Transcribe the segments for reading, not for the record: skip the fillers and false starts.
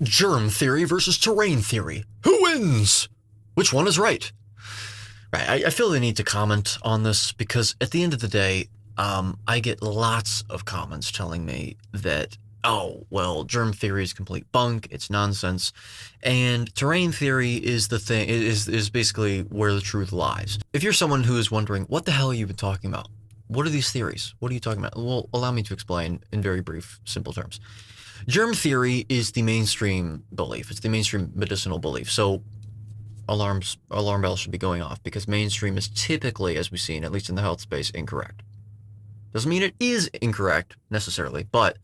Germ theory versus terrain theory. Who wins? Which one is right? Right, I feel the need to comment on this because at the end of the day, I get lots of comments telling me that, oh, well, germ theory is complete bunk, it's nonsense, and terrain theory is the thing, is basically where the truth lies. If you're someone who is wondering, what the hell have you been talking about? What are these theories? What are you talking about? Well, allow me to explain in very brief, simple terms. Germ theory is the mainstream belief. It's the mainstream medicinal belief. So alarm bells should be going off because mainstream is typically, as we've seen, at least in the health space, incorrect. Doesn't mean it is incorrect necessarily, but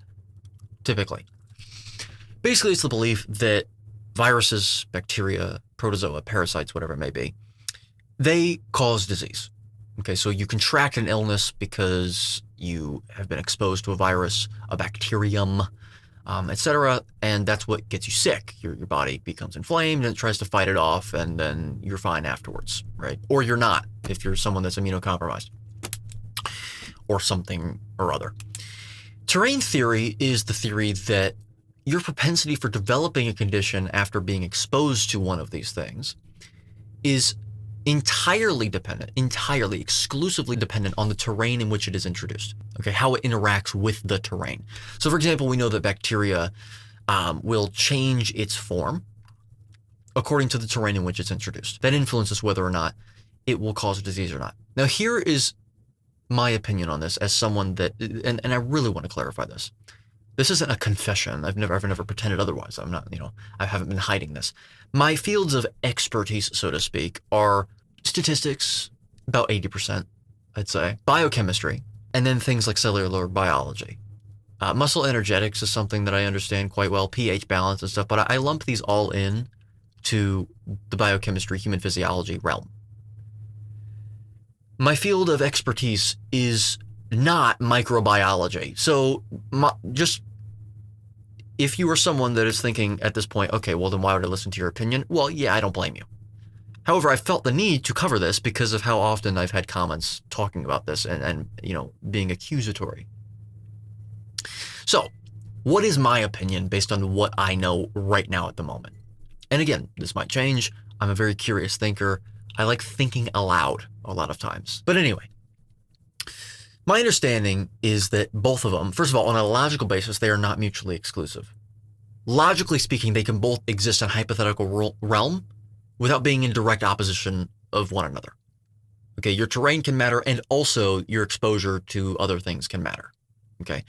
typically. Basically, it's the belief that viruses, bacteria, protozoa, parasites, whatever it may be, they cause disease. Okay, so you contract an illness because you have been exposed to a virus, a bacterium, etc., and that's what gets you sick. Your body becomes inflamed and it tries to fight it off, and then you're fine afterwards, right? Or you're not, if you're someone that's immunocompromised or something or other. Terrain theory is the theory that your propensity for developing a condition after being exposed to one of these things is entirely, exclusively dependent on the terrain in which it is introduced. Okay, how it interacts with the terrain. So, for example, we know that bacteria will change its form according to the terrain in which it's introduced. That influences whether or not it will cause a disease or not. Now, here is my opinion on this as someone that, and I really want to clarify this. This isn't a confession. I've never pretended otherwise. I'm not, I haven't been hiding this. My fields of expertise, so to speak, are statistics, about 80%, I'd say, biochemistry, and then things like cellular biology. Muscle energetics is something that I understand quite well, pH balance and stuff, but I lump these all in to the biochemistry, human physiology realm. My field of expertise is not microbiology. So just if you are someone that is thinking at this point, okay, well, then why would I listen to your opinion? Well, yeah, I don't blame you. However, I felt the need to cover this because of how often I've had comments talking about this and being accusatory. So, what is my opinion based on what I know right now at the moment? And again, this might change. I'm a very curious thinker. I like thinking aloud a lot of times. But anyway, my understanding is that both of them, first of all, on a logical basis, they are not mutually exclusive. Logically speaking, they can both exist in a hypothetical realm without being in direct opposition of one another. Okay, your terrain can matter, and also your exposure to other things can matter. Okay,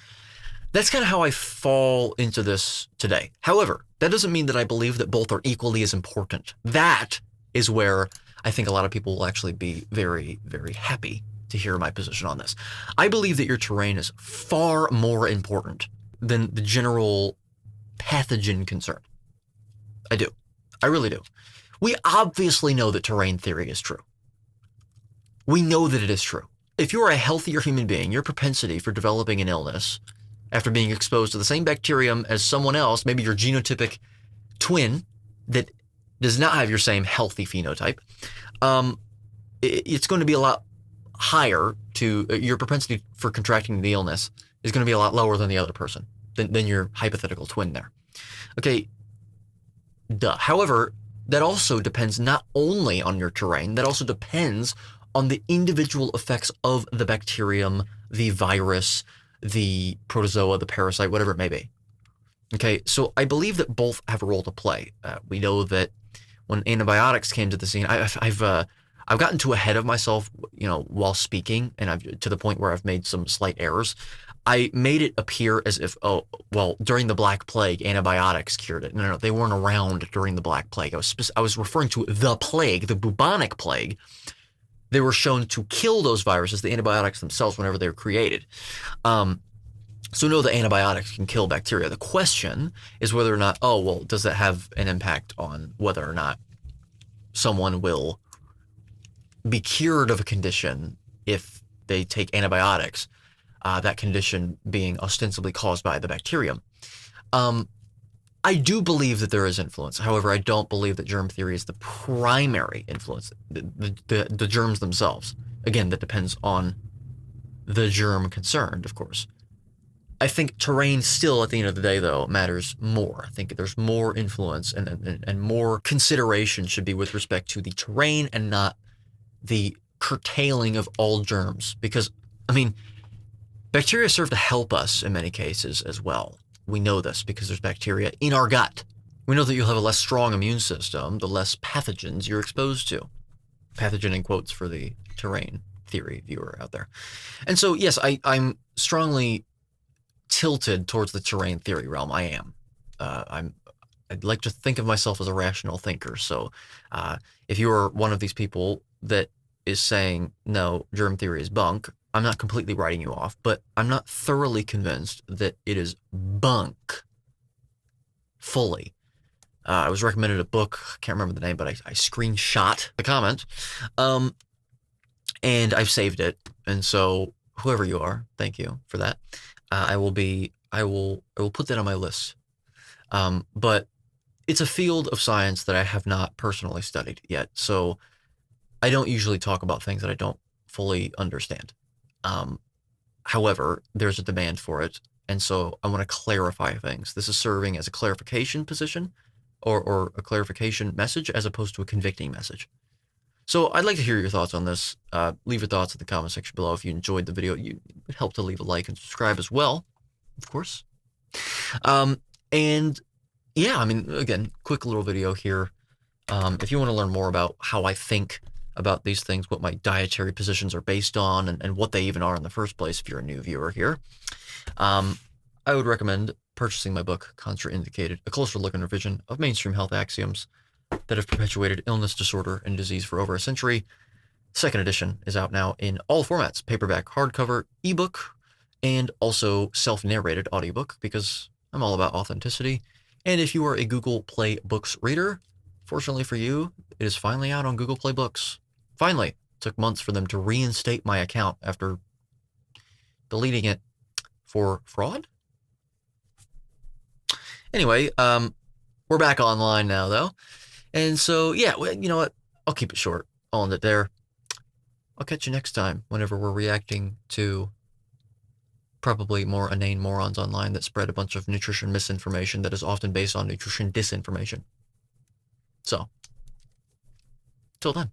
that's kind of how I fall into this today. However, that doesn't mean that I believe that both are equally as important. That is where I think a lot of people will actually be very, very happy to hear my position on this. I believe that your terrain is far more important than the general pathogen concern. I do. I really do. We obviously know that terrain theory is true. We know that it is true. If you're a healthier human being, your propensity for developing an illness after being exposed to the same bacterium as someone else, maybe your genotypic twin that does not have your same healthy phenotype, it's going to be a lot higher to your propensity for contracting the illness is going to be a lot lower than the other person, than your hypothetical twin there. Okay, duh. However, that also depends not only on your terrain, that also depends on the individual effects of the bacterium, the virus, the protozoa, the parasite, whatever it may be. Okay, so I believe that both have a role to play. We know that when antibiotics came to the scene, I've gotten too ahead of myself, while speaking, and to the point where I've made some slight errors. I made it appear as if, during the Black Plague, antibiotics cured it. No, they weren't around during the Black Plague. I was referring to the plague, the bubonic plague. They were shown to kill those viruses, the antibiotics themselves, whenever they were created. So no, the antibiotics can kill bacteria. The question is whether or not, does that have an impact on whether or not someone will be cured of a condition if they take antibiotics, that condition being ostensibly caused by the bacterium. I do believe that there is influence. However, I don't believe that germ theory is the primary influence, the germs themselves. Again, that depends on the germ concerned, of course. I think terrain still, at the end of the day, though, matters more. I think there's more influence and more consideration should be with respect to the terrain and not the curtailing of all germs. Because, I mean, bacteria serve to help us in many cases as well. We know this because there's bacteria in our gut. We know that you'll have a less strong immune system the less pathogens you're exposed to. Pathogen in quotes for the terrain theory viewer out there. And so, yes, I'm strongly tilted towards the terrain theory realm. I am. I'd like to think of myself as a rational thinker. So if you're one of these people that is saying, no, germ theory is bunk, I'm not completely writing you off, but I'm not thoroughly convinced that it is bunk fully. I was recommended a book, I can't remember the name, but I screenshot the comment, and I've saved it. And so whoever you are, thank you for that. I will put that on my list. But it's a field of science that I have not personally studied yet. So I don't usually talk about things that I don't fully understand. However, there's a demand for it. And so I want to clarify things. This is serving as a clarification position or a clarification message as opposed to a convicting message. So I'd like to hear your thoughts on this. Leave your thoughts in the comment section below. If you enjoyed the video, it would help to leave a like and subscribe as well, of course. And yeah, I mean, again, quick little video here. If you want to learn more about how I think about these things, what my dietary positions are based on, and what they even are in the first place, if you're a new viewer here, I would recommend purchasing my book, Contrainidicated, a closer look and revision of mainstream health axioms that have perpetuated illness, disorder, and disease for over a century. Second edition is out now in all formats, paperback, hardcover, ebook, and also self-narrated audiobook, because I'm all about authenticity. And if you are a Google Play Books reader, fortunately for you, it is finally out on Google Play Books. Finally. It took months for them to reinstate my account after deleting it for fraud. Anyway, we're back online now, though. And so, yeah, you know what? I'll keep it short. I'll end it there. I'll catch you next time whenever we're reacting to probably more inane morons online that spread a bunch of nutrition misinformation that is often based on nutrition disinformation. So, till then.